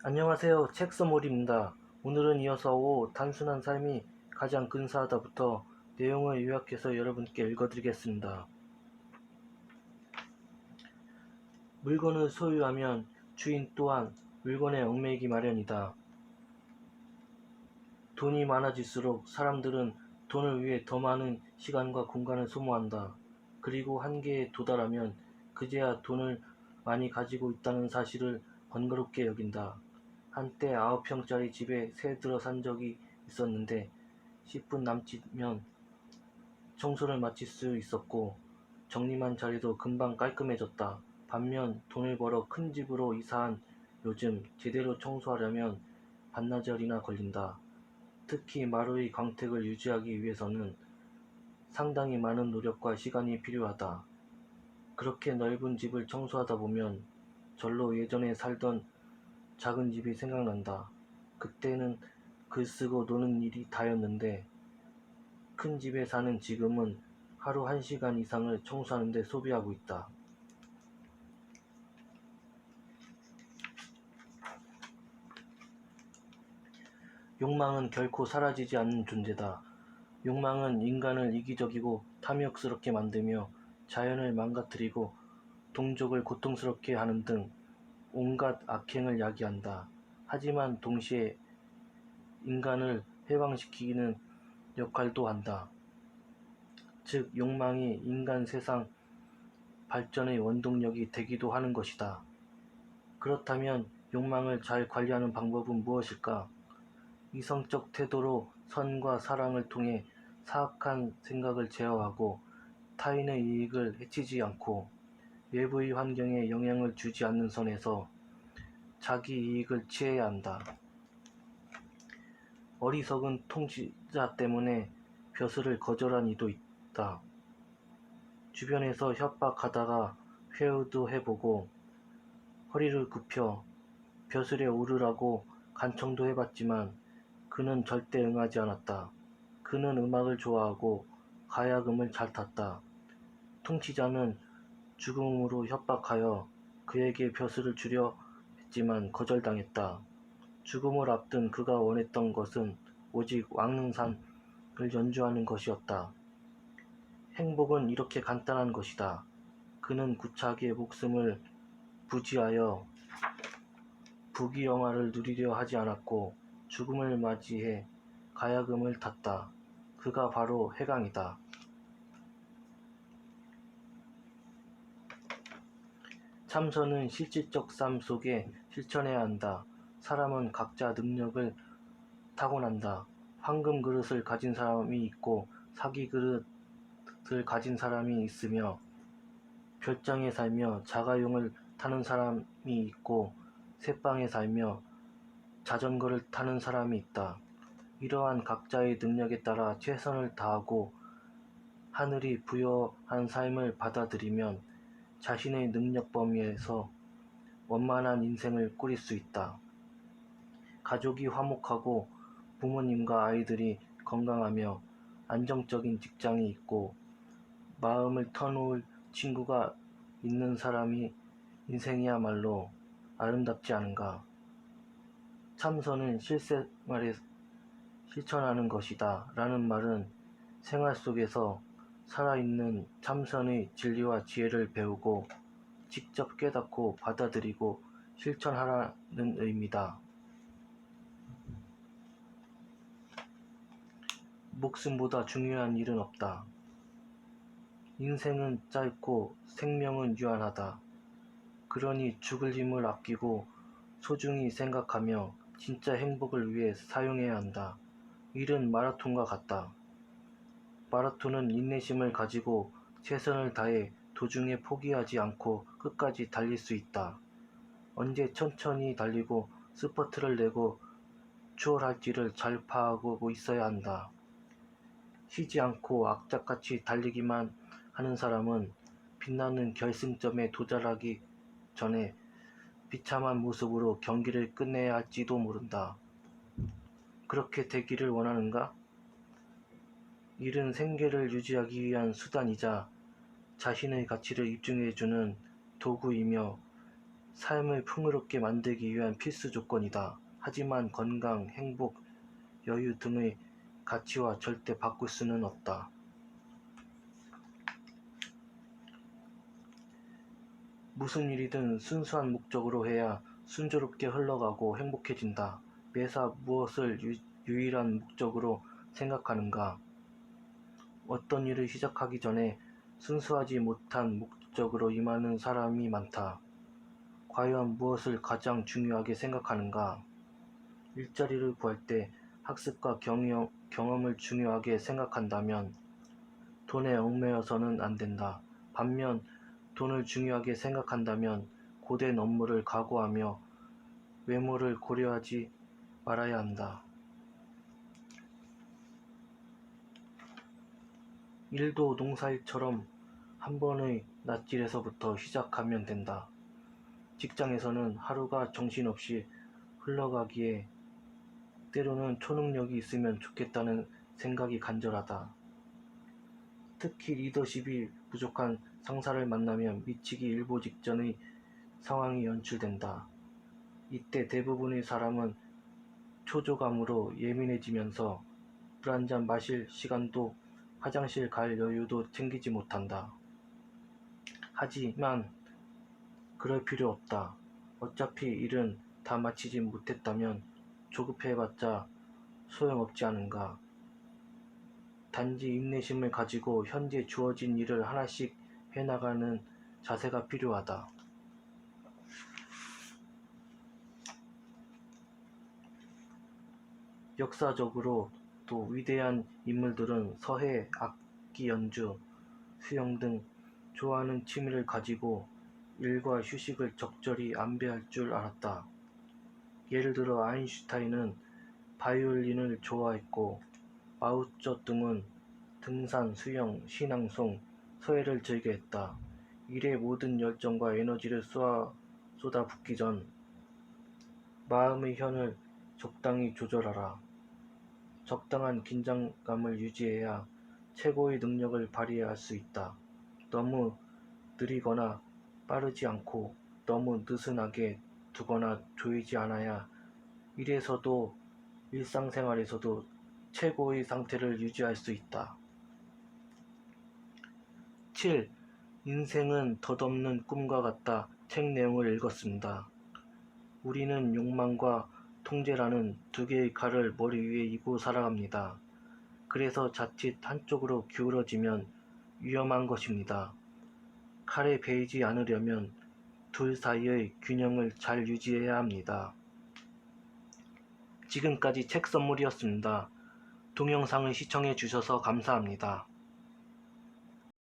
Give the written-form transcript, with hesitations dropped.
안녕하세요. 책서몰입니다. 오늘은 이어서 단순한 삶이 가장 근사하다부터 내용을 요약해서 여러분께 읽어드리겠습니다. 물건을 소유하면 주인 또한 물건에 얽매이기 마련이다. 돈이 많아질수록 사람들은 돈을 위해 더 많은 시간과 공간을 소모한다. 그리고 한계에 도달하면 그제야 돈을 많이 가지고 있다는 사실을 번거롭게 여긴다. 한때 9평짜리 집에 새 들어 산 적이 있었는데 10분 남짓면 청소를 마칠 수 있었고 정리만 잘해도 금방 깔끔해졌다. 반면 돈을 벌어 큰 집으로 이사한 요즘 제대로 청소하려면 반나절이나 걸린다. 특히 마루의 광택을 유지하기 위해서는 상당히 많은 노력과 시간이 필요하다. 그렇게 넓은 집을 청소하다 보면 절로 예전에 살던 작은 집이 생각난다. 그때는 글 쓰고 노는 일이 다였는데 큰 집에 사는 지금은 하루 1시간 이상을 청소하는 데 소비하고 있다. 욕망은 결코 사라지지 않는 존재다. 욕망은 인간을 이기적이고 탐욕스럽게 만들며 자연을 망가뜨리고 동족을 고통스럽게 하는 등 온갖 악행을 야기한다. 하지만 동시에 인간을 해방시키는 역할도 한다. 즉 욕망이 인간 세상 발전의 원동력이 되기도 하는 것이다. 그렇다면 욕망을 잘 관리하는 방법은 무엇일까? 이성적 태도로 선과 사랑을 통해 사악한 생각을 제어하고 타인의 이익을 해치지 않고 외부의 환경에 영향을 주지 않는 선에서 자기 이익을 취해야 한다. 어리석은 통치자 때문에 벼슬을 거절한 이도 있다. 주변에서 협박하다가 회유도 해보고 허리를 굽혀 벼슬에 오르라고 간청도 해봤지만 그는 절대 응하지 않았다. 그는 음악을 좋아하고 가야금을 잘 탔다. 통치자는 죽음으로 협박하여 그에게 벼슬을 주려 했지만 거절당했다. 죽음을 앞둔 그가 원했던 것은 오직 왕능산을 연주하는 것이었다. 행복은 이렇게 간단한 것이다. 그는 구차하게 목숨을 부지하여 부귀영화를 누리려 하지 않았고 죽음을 맞이해 가야금을 탔다. 그가 바로 해강이다. 참선은 실질적 삶 속에 실천해야 한다. 사람은 각자 능력을 타고난다. 황금 그릇을 가진 사람이 있고 사기 그릇을 가진 사람이 있으며 별장에 살며 자가용을 타는 사람이 있고 새방에 살며 자전거를 타는 사람이 있다. 이러한 각자의 능력에 따라 최선을 다하고 하늘이 부여한 삶을 받아들이면 자신의 능력 범위에서 원만한 인생을 꾸릴 수 있다. 가족이 화목하고 부모님과 아이들이 건강하며 안정적인 직장이 있고 마음을 터놓을 친구가 있는 사람이 인생이야말로 아름답지 않은가. 참선은 실생활에 실천하는 것이다 라는 말은 생활 속에서 살아있는 참선의 진리와 지혜를 배우고 직접 깨닫고 받아들이고 실천하라는 의미다. 목숨보다 중요한 일은 없다. 인생은 짧고 생명은 유한하다. 그러니 죽을 힘을 아끼고 소중히 생각하며 진짜 행복을 위해 사용해야 한다. 일은 마라톤과 같다. 마라톤은 인내심을 가지고 최선을 다해 도중에 포기하지 않고 끝까지 달릴 수 있다. 언제 천천히 달리고 스퍼트를 내고 추월할지를 잘 파악하고 있어야 한다. 쉬지 않고 악착같이 달리기만 하는 사람은 빛나는 결승점에 도달하기 전에 비참한 모습으로 경기를 끝내야 할지도 모른다. 그렇게 되기를 원하는가? 일은 생계를 유지하기 위한 수단이자 자신의 가치를 입증해주는 도구이며 삶을 풍요롭게 만들기 위한 필수 조건이다. 하지만 건강, 행복, 여유 등의 가치와 절대 바꿀 수는 없다. 무슨 일이든 순수한 목적으로 해야 순조롭게 흘러가고 행복해진다. 매사 무엇을 유일한 목적으로 생각하는가? 어떤 일을 시작하기 전에 순수하지 못한 목적으로 임하는 사람이 많다. 과연 무엇을 가장 중요하게 생각하는가? 일자리를 구할 때 학습과 경험을 중요하게 생각한다면 돈에 얽매여서는 안 된다. 반면 돈을 중요하게 생각한다면 고된 업무를 각오하며 외모를 고려하지 말아야 한다. 일도 농사일처럼 한 번의 낯질에서부터 시작하면 된다. 직장에서는 하루가 정신없이 흘러가기에 때로는 초능력이 있으면 좋겠다는 생각이 간절하다. 특히 리더십이 부족한 상사를 만나면 미치기 일보 직전의 상황이 연출된다. 이때 대부분의 사람은 초조감으로 예민해지면서 물 한 잔 마실 시간도 화장실 갈 여유도 챙기지 못한다. 하지만 그럴 필요 없다. 어차피 일은 다 마치지 못했다면 조급해봤자 소용없지 않은가. 단지 인내심을 가지고 현재 주어진 일을 하나씩 해나가는 자세가 필요하다. 역사적으로 또 위대한 인물들은 서예, 악기 연주, 수영 등 좋아하는 취미를 가지고 일과 휴식을 적절히 안배할 줄 알았다. 예를 들어 아인슈타인은 바이올린을 좋아했고 마오쩌둥은 등산, 수영, 신앙송, 서예를 즐겨했다. 일에 모든 열정과 에너지를 쏟아붓기 전 마음의 현을 적당히 조절하라. 적당한 긴장감을 유지해야 최고의 능력을 발휘할 수 있다. 너무 느리거나 빠르지 않고 너무 느슨하게 두거나 조이지 않아야 일에서도 일상생활에서도 최고의 상태를 유지할 수 있다. 7. 인생은 덧없는 꿈과 같다. 책 내용을 읽었습니다. 우리는 욕망과 통제라는 두 개의 칼을 머리 위에 이고 살아갑니다. 그래서 자칫 한쪽으로 기울어지면 위험한 것입니다. 칼에 베이지 않으려면 둘 사이의 균형을 잘 유지해야 합니다. 지금까지 책 선물이었습니다. 동영상을 시청해 주셔서 감사합니다.